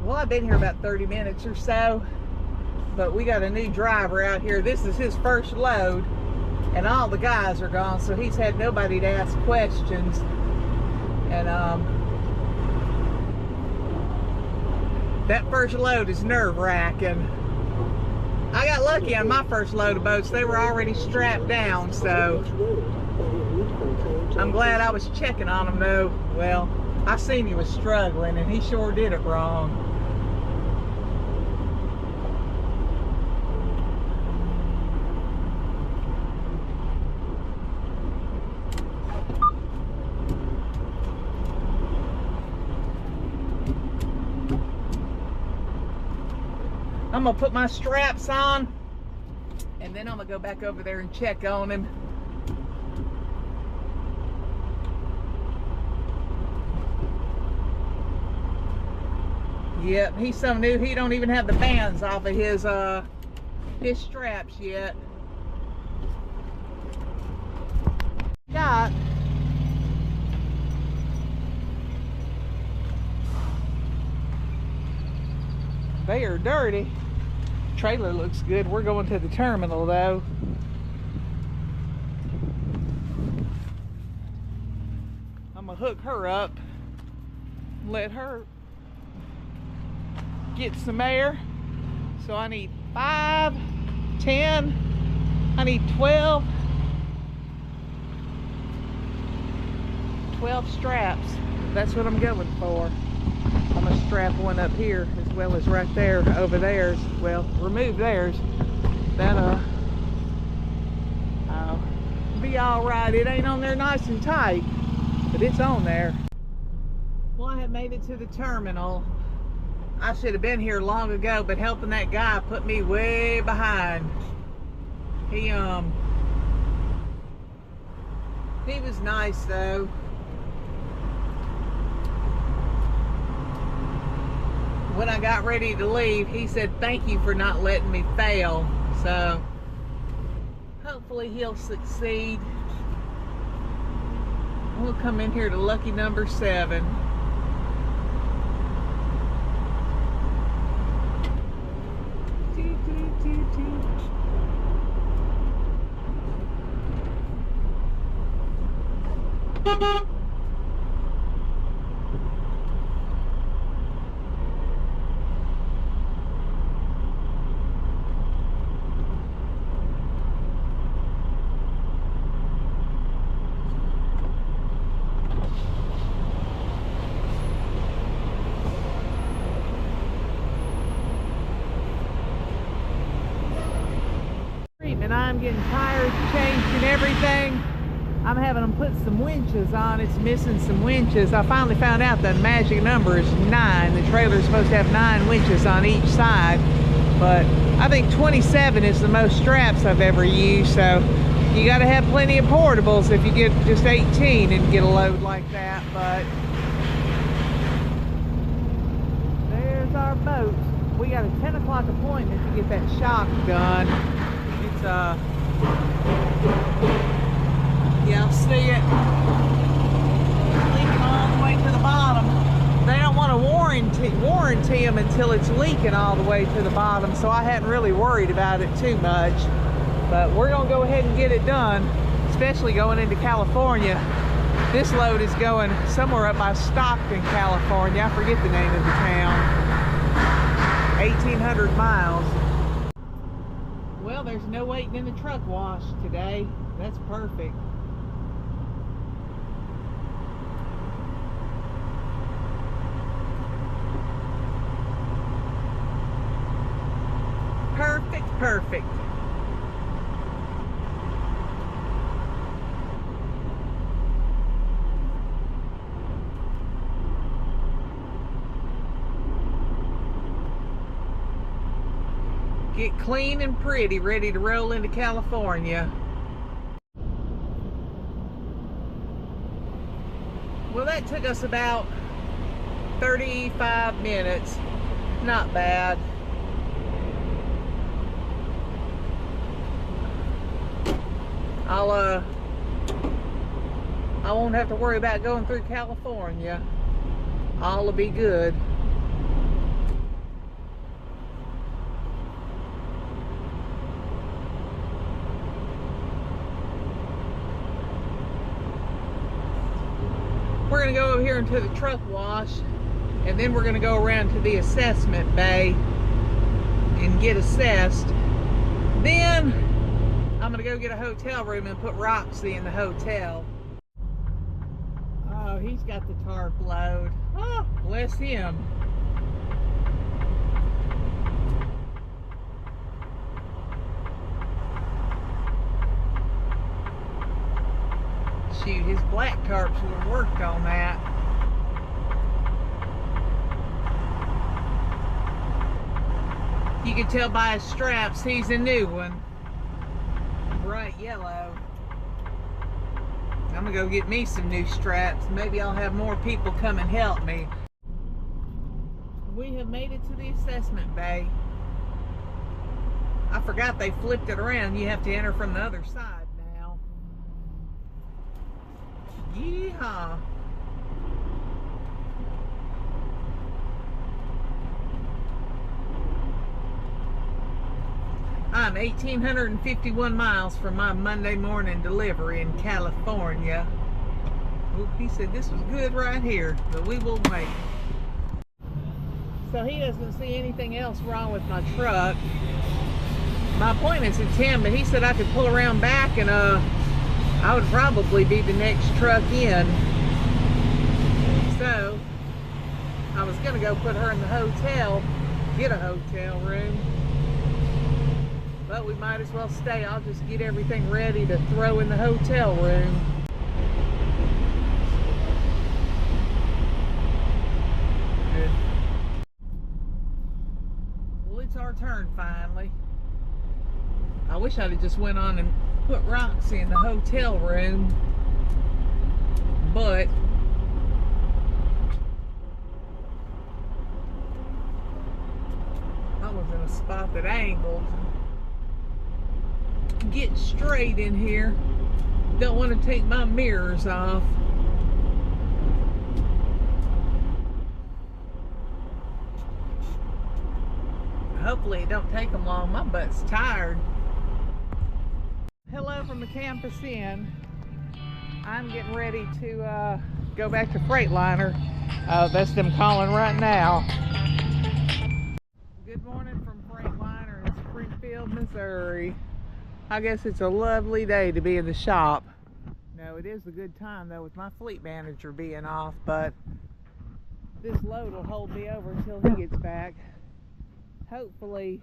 Well, I've been here about 30 minutes or so, but we got a new driver out here. This is his first load, and all the guys are gone, so he's had nobody to ask questions. And that first load is nerve-wracking. I got lucky on my first load of boats. They were already strapped down, so I'm glad I was checking on them though. Well, I seen he was struggling, and he sure did it wrong. I'm gonna put my straps on, and then I'm gonna go back over there and check on him. Yep, he's so new, he don't even have the bands off of his straps yet. They are dirty. Trailer looks good. We're going to the terminal though. I'm gonna hook her up, let her get some air. So I need 5, 10, I need 12 straps. That's what I'm going for. I'm gonna strap one up here as well as right there over theirs. Well, remove theirs. That'll be all right. It ain't on there nice and tight, but it's on there. Well, I have made it to the terminal. I should have been here long ago, but helping that guy put me way behind. He was nice though. When I got ready to leave, he said, "Thank you for not letting me fail." So hopefully he'll succeed. We'll come in here to lucky number 7. And I'm getting tires changed and everything. I'm having them put some winches on. It's missing some winches. I finally found out the magic number is 9. The trailer is supposed to have 9 winches on each side, but I think 27 is the most straps I've ever used. So you got to have plenty of portables if you get just 18 and get a load like that. But there's our boat. We got a 10 o'clock appointment to get that shock done. Yeah, I'll see it leaking all the way to the bottom. They don't want to warranty them until it's leaking all the way to the bottom, so I hadn't really worried about it too much. But we're gonna go ahead and get it done, especially going into California. This load is going somewhere up by Stockton, California. I forget the name of the town. 1,800 miles. Well, there's no waiting in the truck wash today. That's perfect. Perfect. Get clean and pretty, ready to roll into California. Well, that took us about 35 minutes. Not bad. I won't have to worry about going through California. All will be good. We're gonna go over here into the truck wash, and then we're gonna go around to the assessment bay and get assessed. Then I'm gonna go get a hotel room and put Roxy in the hotel. Oh, he's got the tarp load. Oh, bless him. Shoot, his black tarps would have worked on that. You can tell by his straps he's a new one. Bright yellow. I'm gonna go get me some new straps. Maybe I'll have more people come and help me. We have made it to the assessment bay. I forgot they flipped it around. You have to enter from the other side now. Yeehaw. I'm 1,851 miles from my Monday morning delivery in California. Oop, he said this was good right here, but we will wait. So he doesn't see anything else wrong with my truck. My appointment's at 10, but he said I could pull around back and I would probably be the next truck in. So I was gonna go put her in the hotel, get a hotel room. But we might as well stay. I'll just get everything ready to throw in the hotel room. Good. Well, it's our turn finally. I wish I'd have just went on and put Roxy in the hotel room. But I was in a spot that angled. Get straight in here. Don't want to take my mirrors off. Hopefully it don't take them long. My butt's tired. Hello from the campus inn. I'm getting ready to go back to Freightliner. That's them calling right now. Good morning from Freightliner in Springfield, Missouri. I guess it's a lovely day to be in the shop. No, it is a good time though with my fleet manager being off, but this load will hold me over until he gets back. Hopefully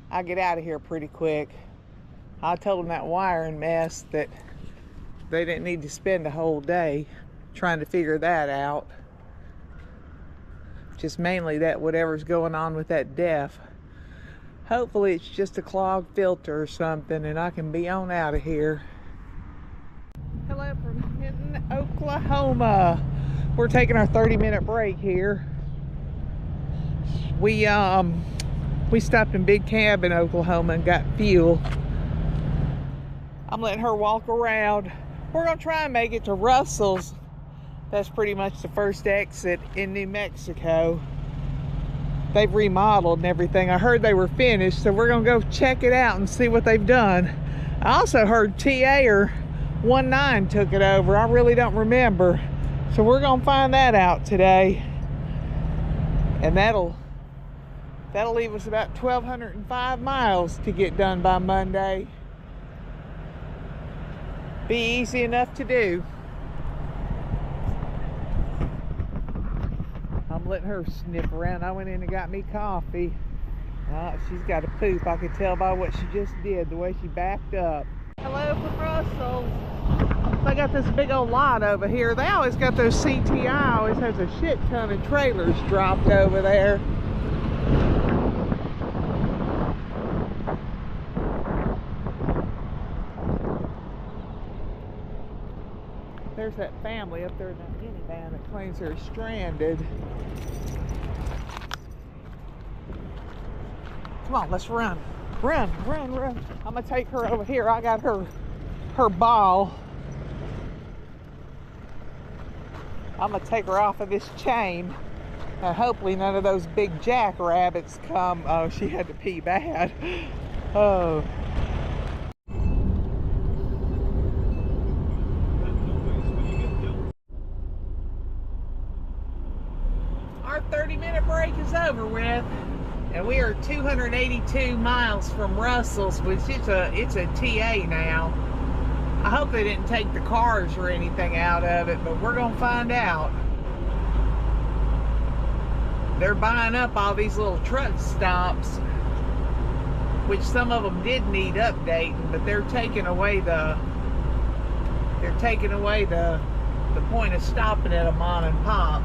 I'll get out of here pretty quick. I told him that wiring mess that they didn't need to spend a whole day trying to figure that out. Just mainly that whatever's going on with that def. Hopefully it's just a clogged filter or something and I can be on out of here. Hello from Hinton, Oklahoma. We're taking our 30-minute break here. We stopped in Big Cab in Oklahoma and got fuel. I'm letting her walk around. We're gonna try and make it to Russell's. That's pretty much the first exit in New Mexico. They've remodeled and everything. I heard they were finished, so we're gonna go check it out and see what they've done. I also heard TA or 19 took it over. I really don't remember. So we're gonna find that out today. And that'll leave us about 1,205 miles to get done by Monday. Be easy enough to do. I'm letting her sniff around. I went in and got me coffee. She's got a poop. I could tell by what she just did, the way she backed up. Hello from Russell's. I got this big old lot over here. They always got those CTI, always has a shit ton of trailers dropped over there. There's that family up there in that minivan that claims they're stranded. Come on, let's run. Run, run, run. I'm gonna take her over here. I got her ball. I'm gonna take her off of this chain. And hopefully none of those big jackrabbits come. Oh, she had to pee bad. Oh. break is over with, and we are 282 miles from Russell's, which it's a TA now. I hope they didn't take the cars or anything out of it, but we're gonna find out. They're buying up all these little truck stops, which some of them did need updating, but they're taking away the point of stopping at a mom and pop.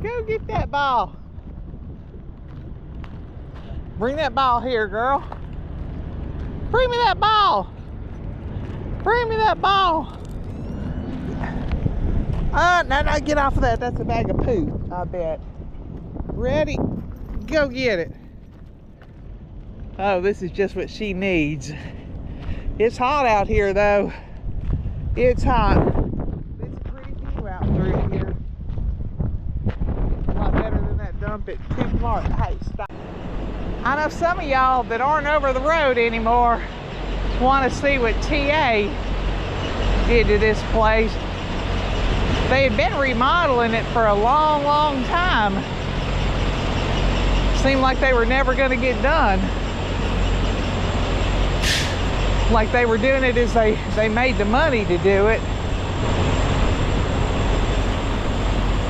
Go get that ball. Bring that ball here, girl. Bring me that ball. Bring me that ball. No, get off of that. That's a bag of poop, I bet. Ready? Go get it. Oh, this is just what she needs. It's hot out here, though. It's hot. It's a pretty view out through here. A lot better than that dump at 2 Mark. Hey, stop. I know some of y'all that aren't over the road anymore want to see what TA did to this place. They had been remodeling it for a long, long time. Seemed like they were never going to get done. Like they were doing it as they made the money to do it.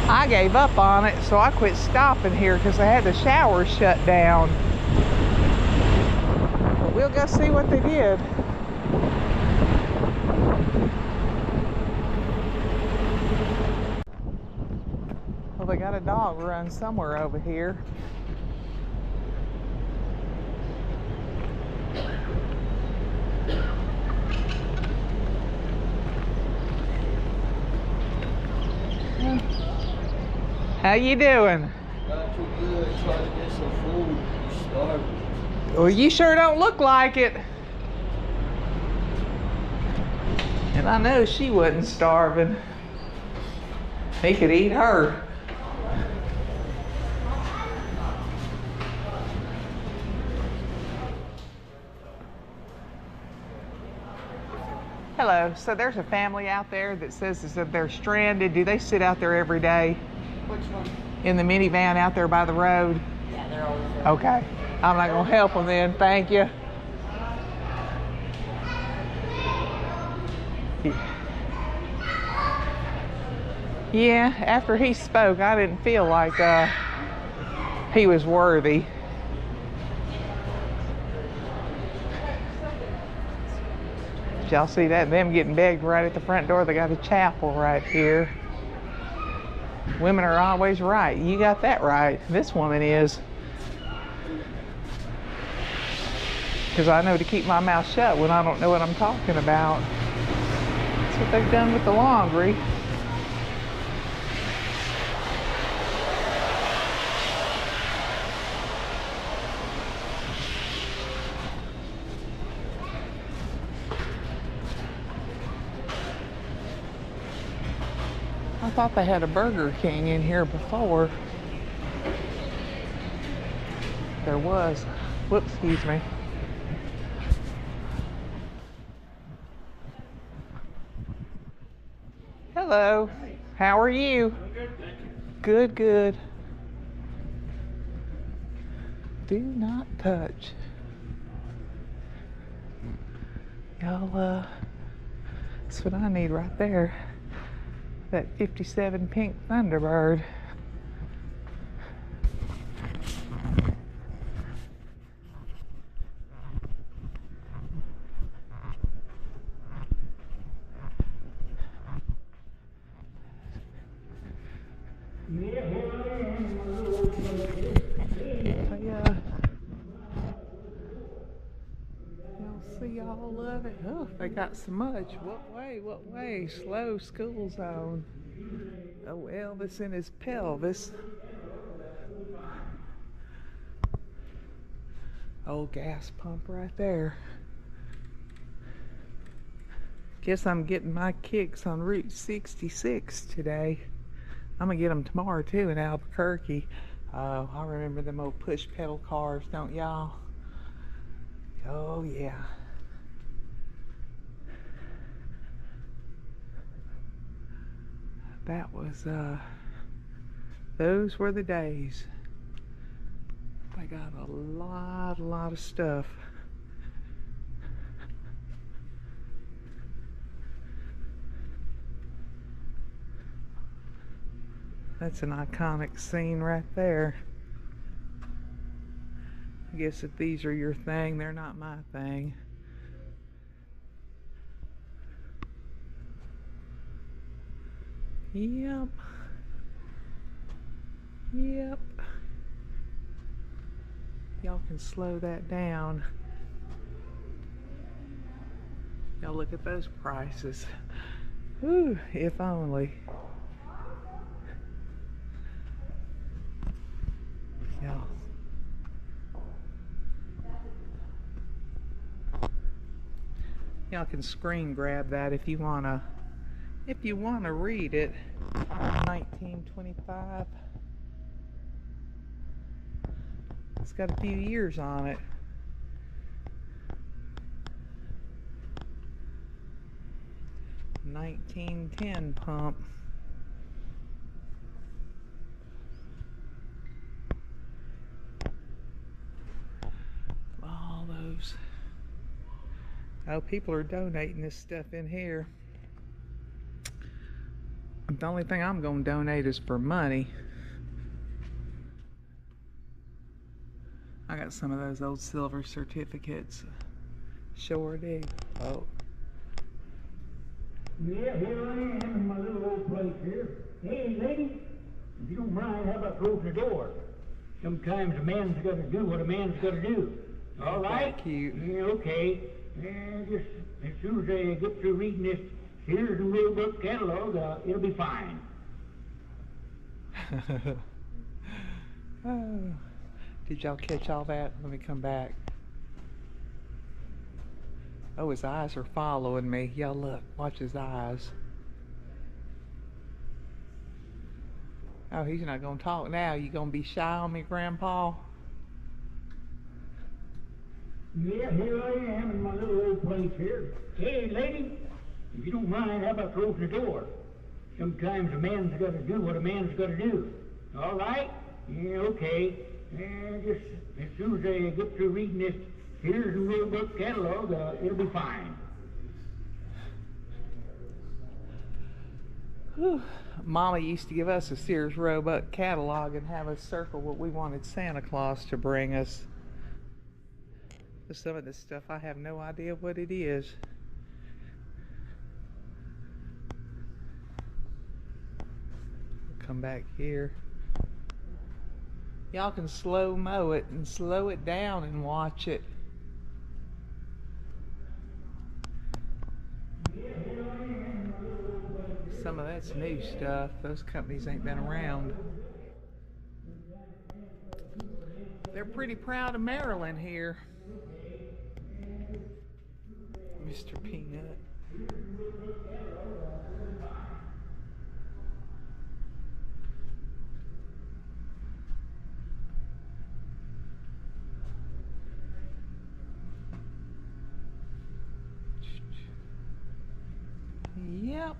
I gave up on it, so I quit stopping here because they had the showers shut down. But we'll go see what they did. Well, they got a dog run somewhere over here. How you doing? Not too good. Trying to get some food. Starving. Well, you sure don't look like it. And I know she wasn't starving. He could eat her. Hello. So there's a family out there that says that they're stranded. Do they sit out there every day? Which one? In the minivan out there by the road? Yeah, they're always there. Okay. I'm not going to help them then. Thank you. Yeah, after he spoke, I didn't feel like he was worthy. Did y'all see that? Them getting begged right at the front door. They got a chapel right here. Women are always right. You got that right. This woman is. Because I know to keep my mouth shut when I don't know what I'm talking about. That's what they've done with the laundry. I thought they had a Burger King in here before. There was. Whoops, excuse me. Hello. How are you? Good, thank you. Good, good. Do not touch. Y'all, that's what I need right there. That 57 pink Thunderbird. Y'all see all of it? Oh, they got so much. What way? What way? Slow school zone. Oh, Elvis in his pelvis. Old gas pump right there. Guess I'm getting my kicks on Route 66 today. I'm gonna get them tomorrow too in Albuquerque. Oh, I remember them old push pedal cars, don't y'all? Oh yeah. That was those were the days. I got a lot of stuff. That's an iconic scene right there. I guess if these are your thing, they're not my thing. Yep. Yep. Y'all can slow that down. Y'all look at those prices. Whew, if only. Y'all can screen grab that if you wanna read it. 1925. It's got a few years on it. $19.10 pump. All those. Oh, people are donating this stuff in here. The only thing I'm going to donate is for money. I got some of those old silver certificates. Sure do. Oh. Yeah, here I am in my little old place here. Hey, lady, if you don't mind, how about closing the door? Sometimes a man's got to do what a man's got to do. All right? Cute. Yeah, okay. And just as soon as I get through reading this Sears and Roebuck catalog, it'll be fine. Oh. Did y'all catch all that? Let me come back. Oh, his eyes are following me. Y'all look, watch his eyes. Oh, he's not gonna talk now. You gonna be shy on me, Grandpa? Yeah, here I am in my little old place here. Hey, lady, if you don't mind, how about closing the door? Sometimes a man's got to do what a man's got to do. All right? Yeah, okay. And just as soon as I get through reading this Sears and Roebuck catalog, it'll be fine. Whew. Mama used to give us a Sears Roebuck catalog and have us circle what we wanted Santa Claus to bring us. But some of this stuff, I have no idea what it is. We'll come back here. Y'all can slow-mo it and slow it down and watch it. Some of that's new stuff. Those companies ain't been around. They're pretty proud of Maryland here. Mr. Peanut. Yep.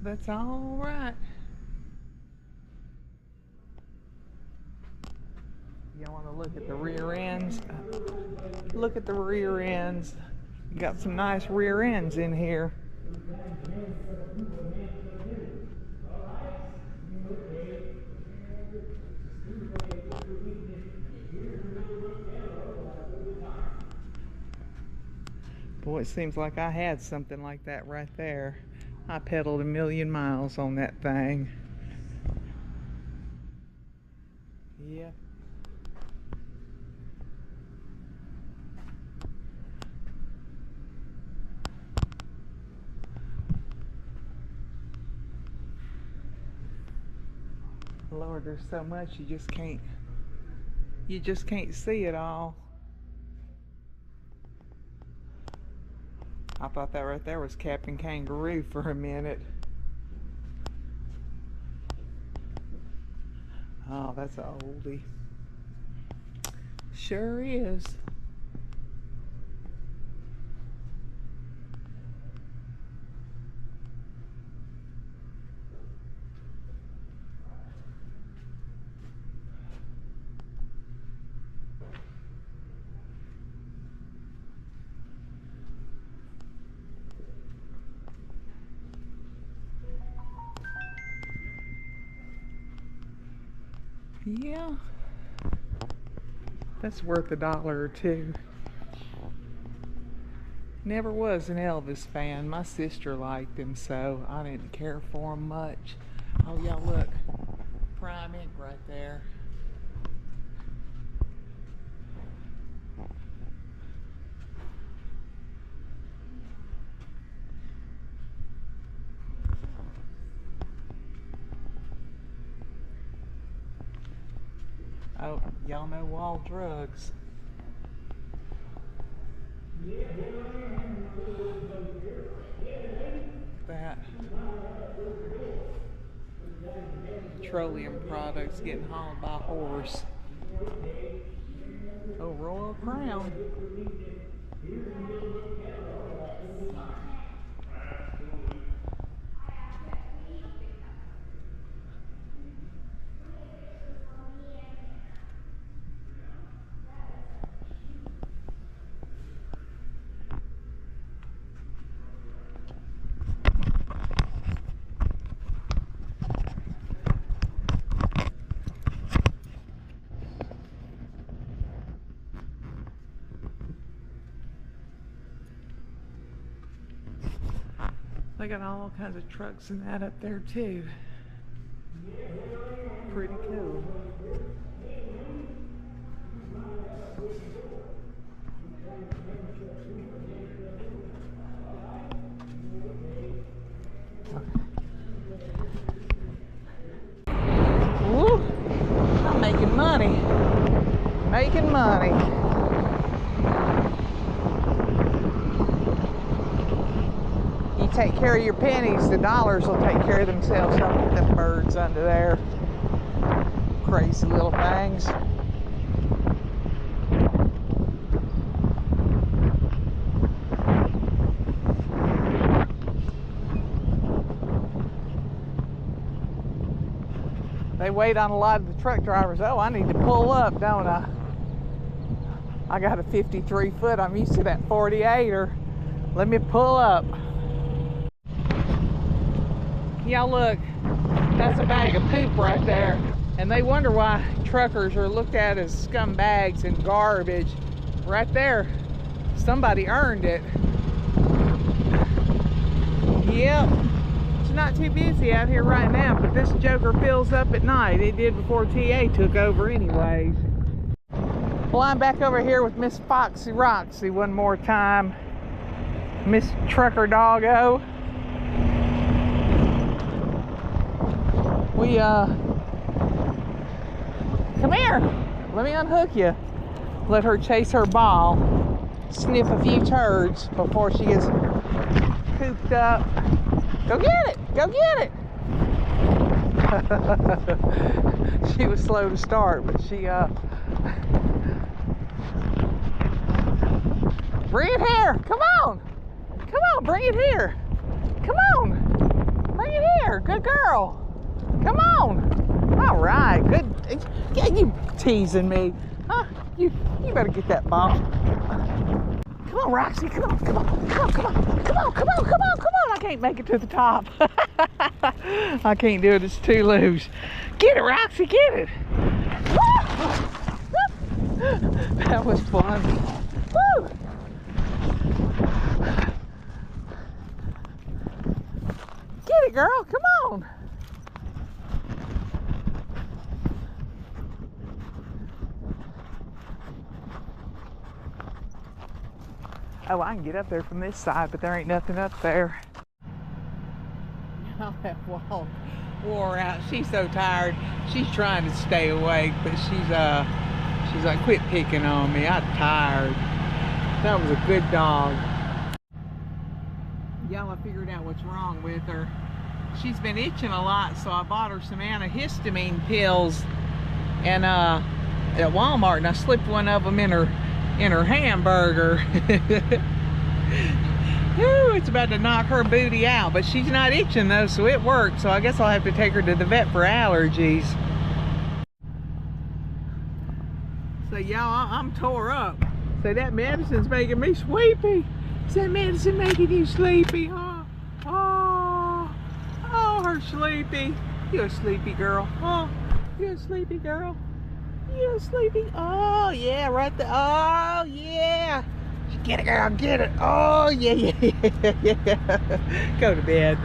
That's all right. Y'all want to look at the rear ends? Look at the rear ends. You got some nice rear ends in here. Boy, it seems like I had something like that right there. I pedaled 1,000,000 miles on that thing. Yeah. Lord, there's so much you just can't see it all. I thought that right there was Captain Kangaroo for a minute. Oh, that's an oldie. Sure is. Yeah, that's worth $1 or $2. Never was an Elvis fan. My sister liked him, so I didn't care for him much. Oh, y'all look, prime ink right there. Oh, y'all know Wall Drugs. That petroleum products getting hauled by horse. Oh, Royal Crown. They got all kinds of trucks and that up there too. Pretty cool. Woo! I'm making money. Making money. Take care of your pennies, the dollars will take care of themselves. Don't get them birds under there. Crazy little things. They wait on a lot of the truck drivers. Oh, I need to pull up, don't I? I got a 53 foot. I'm used to that 48er. Let me pull up. Y'all look, that's a bag of poop right there. And they wonder why truckers are looked at as scumbags and garbage. Right there, somebody earned it. Yep, it's not too busy out here right now, but this joker fills up at night. It did before TA took over anyways. Well, I'm back over here with Miss Foxy Roxy one more time. Miss Trucker Doggo. Come here, let me unhook you. Let her chase her ball, sniff a few turds before she gets cooped up. Go get it, go get it. She was slow to start, but she, bring it here, come on, bring it here. Come on, bring it here, good girl. Come on. All right, good. Yeah, you teasing me. Huh? You better get that ball. Come on, Roxy. Come on. I can't make it to the top. I can't do it. It's too loose. Get it, Roxy. Get it. That was fun. Woo! Get it, girl. Come on. Oh, I can get up there from this side, but there ain't nothing up there. Now that wall wore out. She's so tired. She's trying to stay awake, but she's like, quit picking on me. I'm tired. That was a good dog. Y'all, I figured out what's wrong with her. She's been itching a lot, so I bought her some antihistamine pills and at Walmart, and I slipped one of them in her hamburger. Whew, it's about to knock her booty out, but she's not itching though, so it worked. So I guess I'll have to take her to the vet for allergies. So y'all, I'm tore up. So that medicine's making me sleepy. Is that medicine making you sleepy, huh? Oh, her sleepy. You're a sleepy girl, huh? You're a sleepy girl. You're a sleepy. Oh yeah, right there. Oh yeah. Get it, girl, get it. Oh yeah. Go to bed.